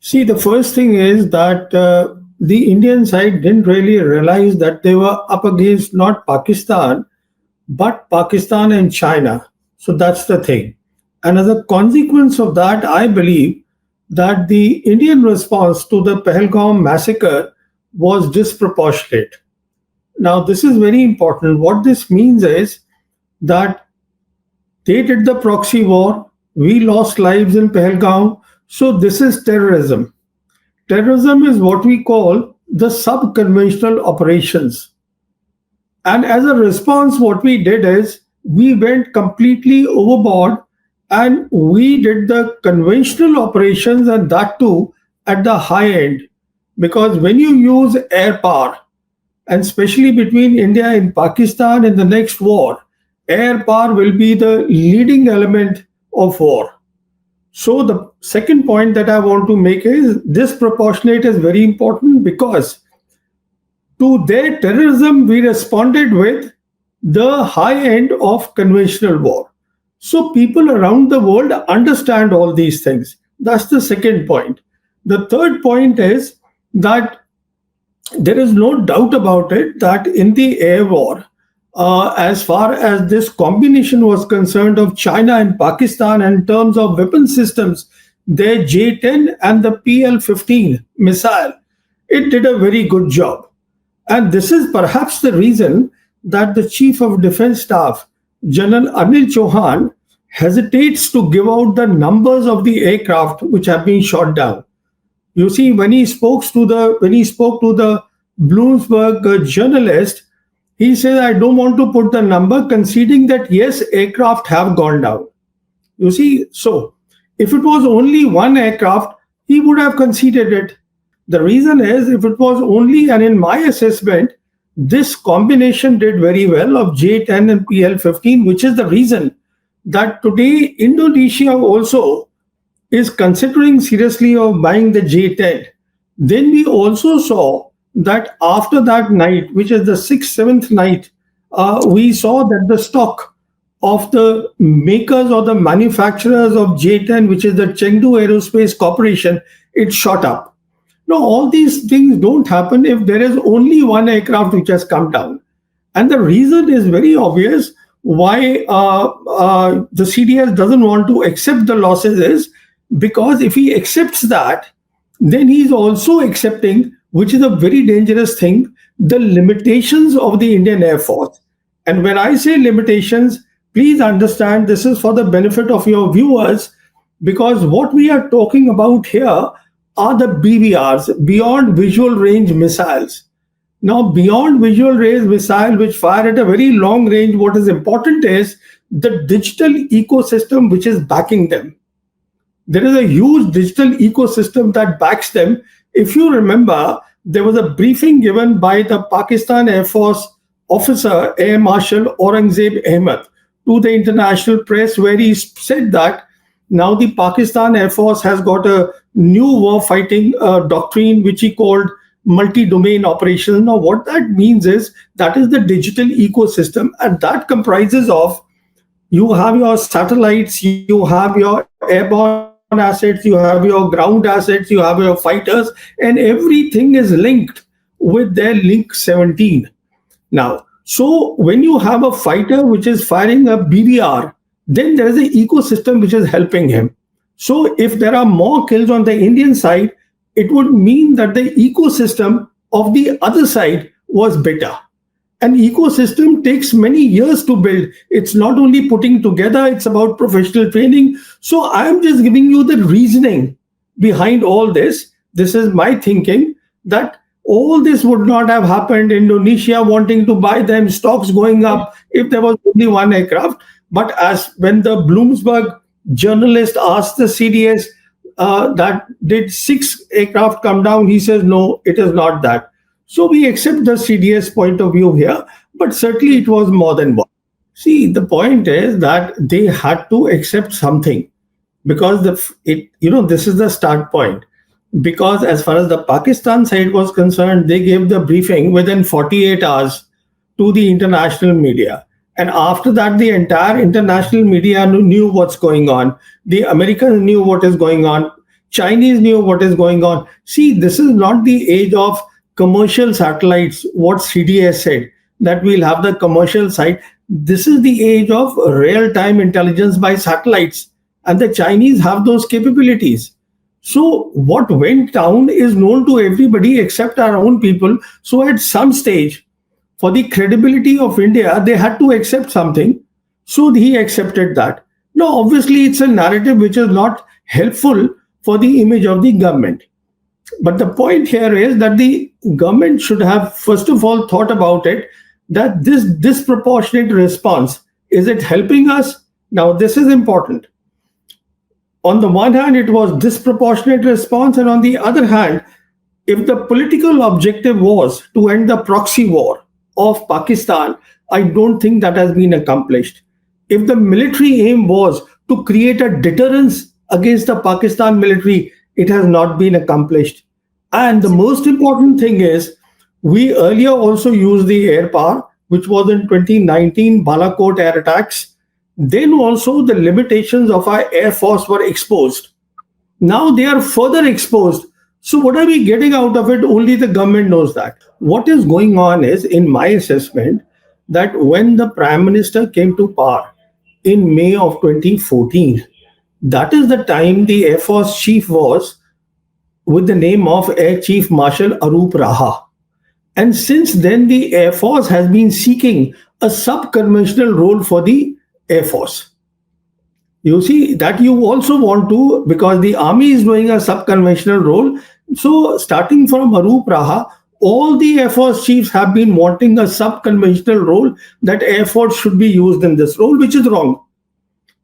See, the first thing is that the Indian side didn't really realize that they were up against not Pakistan, but Pakistan and China. So that's the thing. And as a consequence of that, I believe that the Indian response to the Pahalgam massacre was disproportionate. Now, this is very important. What this means is that they did the proxy war, we lost lives in Pahalgam. So, this is terrorism. Terrorism is what we call the subconventional operations. And as a response, what we did is we went completely overboard and we did the conventional operations, and that too at the high end. Because when you use air power, and especially between India and Pakistan in the next war, air power will be the leading element of war. So the second point that I want to make is disproportionate is very important because to their terrorism, we responded with the high end of conventional war. So people around the world understand all these things. That's the second point. The third point is that there is no doubt about it that in the air war, as far as this combination was concerned of China and Pakistan in terms of weapon systems, their J-10 and the PL-15 missile, it did a very good job. And this is perhaps the reason that the Chief of Defense Staff, General Anil Chauhan, hesitates to give out the numbers of the aircraft which have been shot down. You see, when he spoke to the Bloomberg journalist, he said, "I don't want to put the number," conceding that yes, aircraft have gone down. You see, so if it was only one aircraft, he would have conceded it. The reason is, if it was only, and in my assessment, this combination did very well of J-10 and PL-15, which is the reason that today Indonesia also is considering seriously of buying the J-10. Then we also saw that after that night, which is the sixth, seventh night, we saw that the stock of the makers or the manufacturers of J-10, which is the Chengdu Aerospace Corporation, it shot up. Now, all these things don't happen if there is only one aircraft which has come down. And the reason is very obvious why the CDS doesn't want to accept the losses is because if he accepts that, then he's also accepting, which is a very dangerous thing, the limitations of the Indian Air Force. And when I say limitations, please understand this is for the benefit of your viewers, because what we are talking about here are the BVRs, beyond visual range missiles. Now, beyond visual range missile, which fire at a very long range, what is important is the digital ecosystem which is backing them. There is a huge digital ecosystem that backs them. If you remember, there was a briefing given by the Pakistan Air Force officer, Air Marshal Aurangzeb Ahmed, to the international press, where he said that now the Pakistan Air Force has got a new war fighting doctrine, which he called multi-domain operations. Now, what that means is that is the digital ecosystem, and that comprises of, you have your satellites, you have your airborne assets, you have your ground assets, you have your fighters, and everything is linked with their Link 17. Now, so when you have a fighter which is firing a BVR, then there is an ecosystem which is helping him. So if there are more kills on the Indian side, it would mean that the ecosystem of the other side was better. An ecosystem takes many years to build. It's not only putting together, it's about professional training. So I am just giving you the reasoning behind all this. This is my thinking that all this would not have happened. Indonesia wanting to buy them, stocks going up if there was only one aircraft. But as when the Bloomberg journalist asked the CDS that did 6 aircraft come down, he says, no, it is not that. So we accept the CDS point of view here, but certainly it was more than one. See, the point is that they had to accept something because this is the start point. Because as far as the Pakistan side was concerned, they gave the briefing within 48 hours to the international media. And after that, the entire international media knew what's going on. The Americans knew what is going on. Chinese knew what is going on. See, this is not the age of commercial satellites, what CDS said, that we'll have the commercial site. This is the age of real time intelligence by satellites, and the Chinese have those capabilities. So, what went down is known to everybody except our own people. So, at some stage, for the credibility of India, they had to accept something. So, he accepted that. Now, obviously, it's a narrative which is not helpful for the image of the government. But the point here is that the government should have, first of all, thought about it, that this disproportionate response, is it helping us? Now, this is important. On the one hand, it was disproportionate response, and on the other hand, if the political objective was to end the proxy war of Pakistan, I don't think that has been accomplished. If the military aim was to create a deterrence against the Pakistan military, it has not been accomplished. And the most important thing is, we earlier also used the air power, which was in 2019 Balakot air attacks. Then also the limitations of our air force were exposed. Now they are further exposed. So what are we getting out of it? Only the government knows that. What is going on is, in my assessment, that when the Prime Minister came to power in May of 2014, that is the time the Air Force Chief was with the name of Air Chief Marshal Arup Raha. And since then, the Air Force has been seeking a sub-conventional role for the Air Force. You see, that you also want to, because the Army is doing a sub-conventional role. So, starting from Arup Raha, all the Air Force chiefs have been wanting a sub-conventional role, that Air Force should be used in this role, which is wrong.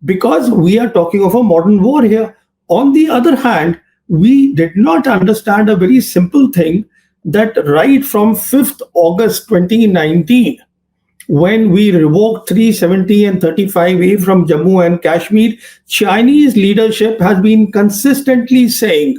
Because we are talking of a modern war here. On the other hand, we did not understand a very simple thing, that right from 5th August 2019, when we revoked 370 and 35A from Jammu and Kashmir, Chinese leadership has been consistently saying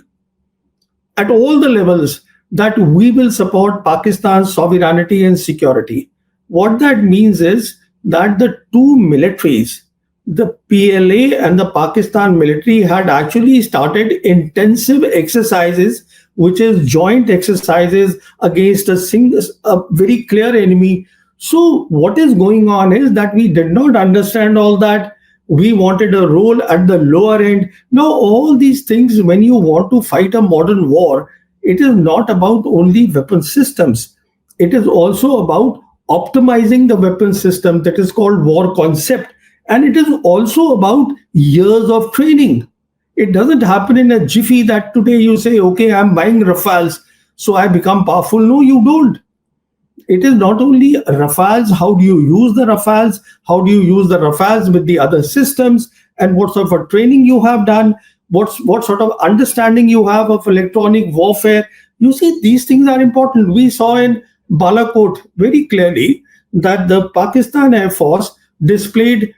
at all the levels that we will support Pakistan's sovereignty and security. What that means is that the two militaries, the PLA and the Pakistan military, had actually started intensive exercises, which is joint exercises against a very clear enemy. So what is going on is that we did not understand all that. We wanted a role at the lower end. Now, all these things, when you want to fight a modern war, it is not about only weapon systems. It is also about optimizing the weapon system, that is called war concept. And it is also about years of training. It doesn't happen in a jiffy that today you say, okay, I'm buying Rafales, so I become powerful. No, you don't. It is not only Rafales, how do you use the Rafales, how do you use the Rafales with the other systems, and what sort of training you have done, what sort of understanding you have of electronic warfare. You see, these things are important. We saw in Balakot very clearly that the Pakistan Air Force displayed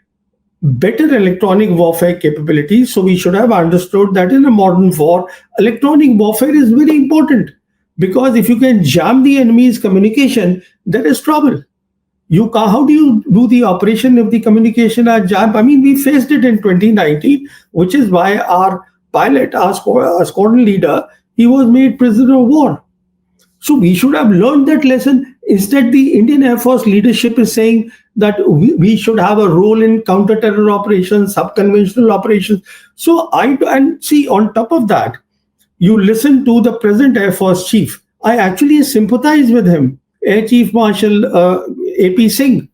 better electronic warfare capabilities. So we should have understood that in a modern war, electronic warfare is very important, because if you can jam the enemy's communication, there is trouble. How do you do the operation if the communication are jammed? I mean, we faced it in 2019, which is why our pilot, our squadron leader, he was made prisoner of war. So we should have learned that lesson. Instead, the Indian Air Force leadership is saying that we should have a role in counter-terror operations, sub-conventional operations. So and see, on top of that, you listen to the present Air Force chief. I actually sympathize with him, Air Chief Marshal AP Singh.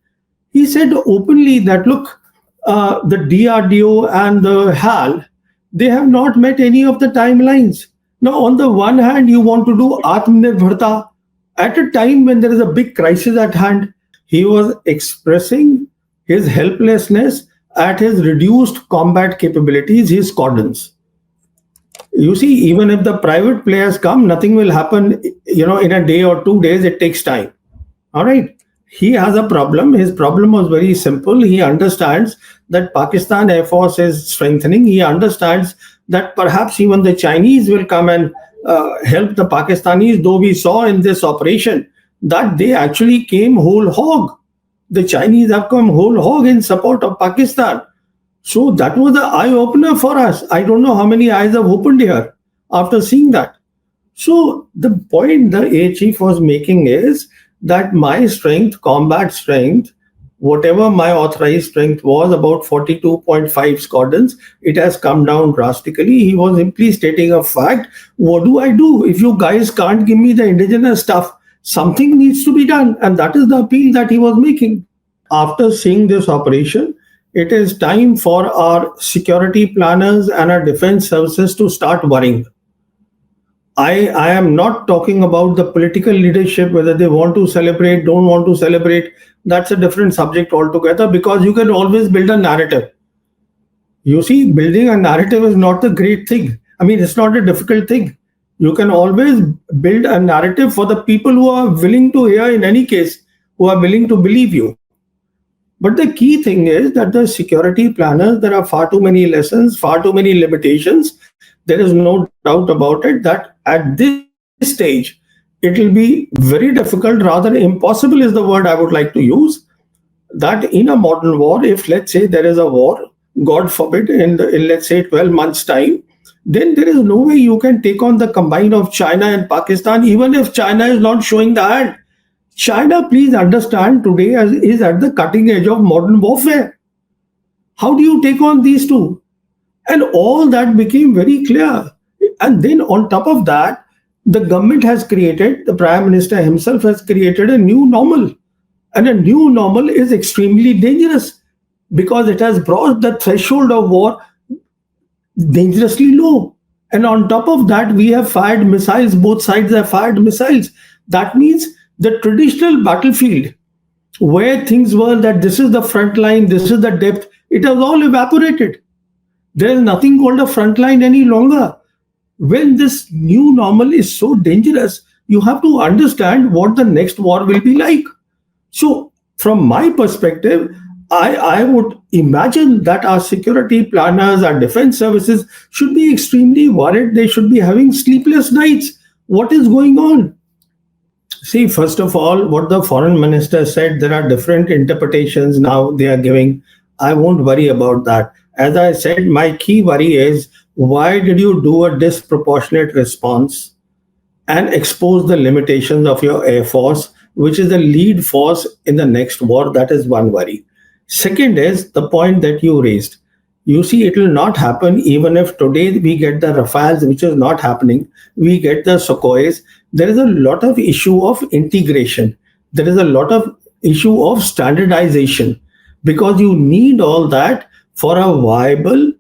He said openly that, look, the DRDO and the HAL, they have not met any of the timelines. Now, on the one hand, you want to do Atmanirbharta at a time when there is a big crisis at hand. He was expressing his helplessness at his reduced combat capabilities, his squadrons. You see, even if the private players come, nothing will happen, in a day or 2 days. It takes time. All right. He has a problem. His problem was very simple. He understands that Pakistan Air Force is strengthening. He understands that perhaps even the Chinese will come and help the Pakistanis, though we saw in this operation that they actually came whole hog. The Chinese have come whole hog in support of Pakistan. So that was the eye opener for us. I don't know how many eyes have opened here. after seeing that. So the point the air chief was making is that my strength, combat strength, whatever my authorized strength was, about 42.5 squadrons, it has come down drastically. He was simply stating a fact. What do I do if you guys can't give me the indigenous stuff? Something needs to be done. And that is the appeal that he was making. After seeing this operation, it is time for our security planners and our defense services to start worrying. I am not talking about the political leadership, whether they want to celebrate, don't want to celebrate. That's a different subject altogether because you can always build a narrative. You see, building a narrative is not a great thing. I mean, it's not a difficult thing. You can always build a narrative for the people who are willing to hear, in any case, who are willing to believe you. But the key thing is that the security planners, there are far too many lessons, far too many limitations. There is no doubt about it that at this stage, it will be very difficult, rather impossible is the word I would like to use, that in a modern war, if let's say there is a war, God forbid, in let's say 12 months' time, then there is no way you can take on the combine of China and Pakistan, even if China is not showing the hand. China, please understand, today is at the cutting edge of modern warfare. How do you take on these two? And all that became very clear. And then on top of that, the government has created, the Prime Minister himself has created a new normal. And a new normal is extremely dangerous because it has brought the threshold of war dangerously low. And on top of that, we have fired missiles, both sides have fired missiles. That means the traditional battlefield, where things were that this is the front line, this is the depth, it has all evaporated. There is nothing called a front line any longer. When this new normal is so dangerous, you have to understand what the next war will be like. So, from my perspective, I would imagine that our security planners, our defense services should be extremely worried. They should be having sleepless nights. What is going on? See, first of all, what the foreign minister said, there are different interpretations now they are giving. I won't worry about that. As I said, my key worry is why did you do a disproportionate response and expose the limitations of your air force, which is the lead force in the next war? That is one worry. Second is the point that you raised. You see, it will not happen even if today we get the Rafales, which is not happening. We get the Sukhois. There is a lot of issue of integration. There is a lot of issue of standardization because you need all that for a viable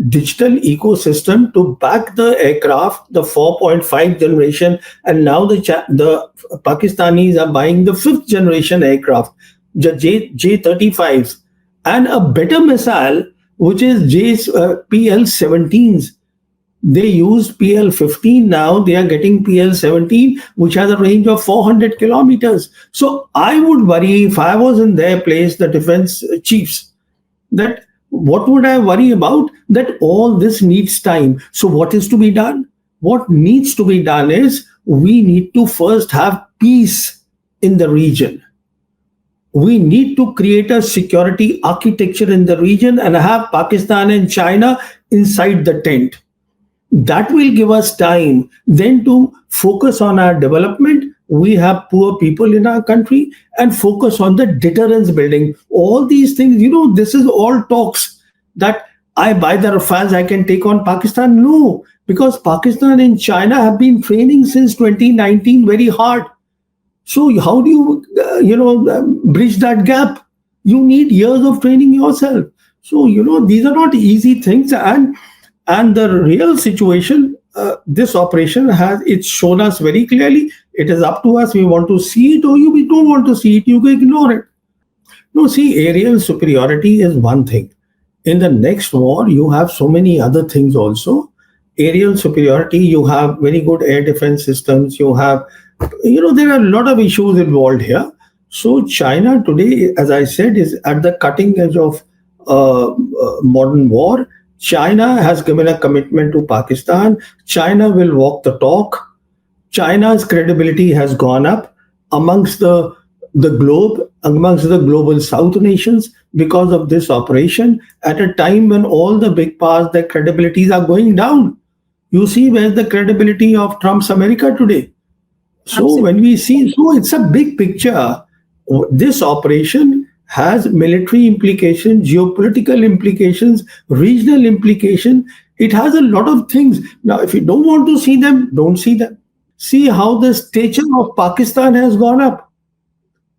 digital ecosystem to back the aircraft, the 4.5 generation, and now the Pakistanis are buying the 5th generation aircraft, the J-35s, and a better missile, which is PL-17s. They used PL-15 now, they are getting PL-17, which has a range of 400 kilometers. So I would worry if I was in their place, the defense chiefs, that what would I worry about? That all this needs time. So what is to be done? What needs to be done is we need to first have peace in the region. We need to create a security architecture in the region and have Pakistan and China inside the tent. That will give us time then to focus on our development. We have poor people in our country and focus on the deterrence building. All these things, this is all talks that I buy the Rafales, I can take on Pakistan. No, because Pakistan and China have been training since 2019 very hard. So how do you, bridge that gap? You need years of training yourself. So, these are not easy things. And the real situation, this operation it's shown us very clearly. It is up to us. We want to see it or we don't want to see it. You can ignore it. No, see, aerial superiority is one thing. In the next war, you have so many other things also. Aerial superiority, you have very good air defense systems. You have, there are a lot of issues involved here. So China today, as I said, is at the cutting edge of modern war. China has given a commitment to Pakistan. China will walk the talk. China's credibility has gone up amongst the globe, amongst the global South nations because of this operation at a time when all the big powers, their credibilities are going down. You see where's the credibility of Trump's America today? So when we Absolutely. see, so it's a big picture. This operation has military implications, geopolitical implications, regional implication. It has a lot of things. Now, if you don't want to see them, don't see them. See how the stature of Pakistan has gone up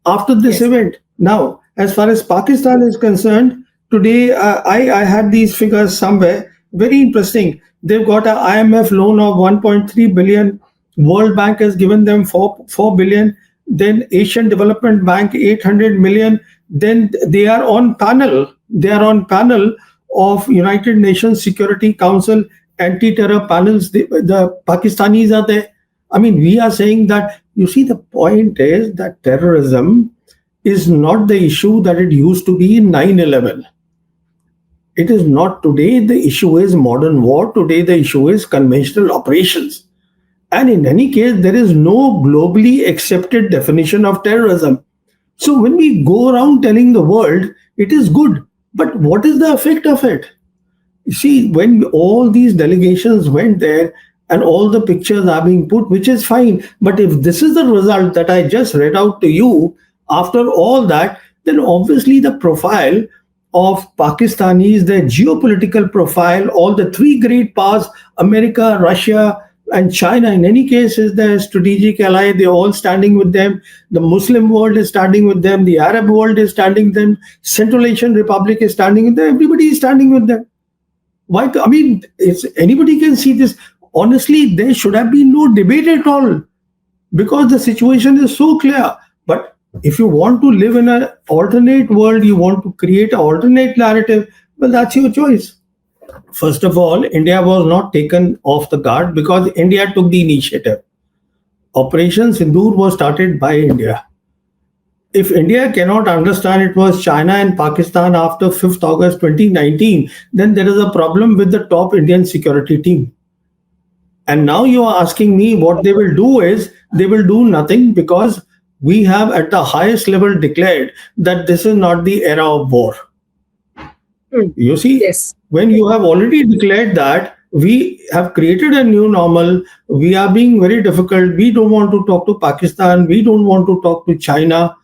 after this Yes. event. Now, as far as Pakistan is concerned, today I had these figures somewhere. Very interesting. They've got an IMF loan of 1.3 billion. World Bank has given them 4 billion. Then Asian Development Bank 800 million. Then they are on panel. They are on panel of United Nations Security Council anti-terror panels. The Pakistanis are there. I mean, we are saying that, you see, the point is that terrorism is not the issue that it used to be in 9/11. It is not today. The issue is modern war. Today, the issue is conventional operations. And in any case, there is no globally accepted definition of terrorism. So when we go around telling the world it is good, but what is the effect of it? You see, when all these delegations went there and all the pictures are being put, which is fine. But if this is the result that I just read out to you, after all that, then obviously the profile of Pakistanis, their geopolitical profile, all the three great powers, America, Russia, and China, in any case, is their strategic ally. They're all standing with them. The Muslim world is standing with them. The Arab world is standing with them. Central Asian Republic is standing with them. Everybody is standing with them. Why? I mean, it's anybody can see this. Honestly, there should have been no debate at all because the situation is so clear. But if you want to live in an alternate world, you want to create an alternate narrative, well, that's your choice. First of all, India was not taken off the guard because India took the initiative. Operation Sindoor was started by India. If India cannot understand it was China and Pakistan after 5th August 2019, then there is a problem with the top Indian security team. And now you are asking me what they will do is they will do nothing because we have at the highest level declared that this is not the era of war. Mm. You see, Yes. when you have already declared that we have created a new normal, we are being very difficult. We don't want to talk to Pakistan. We don't want to talk to China.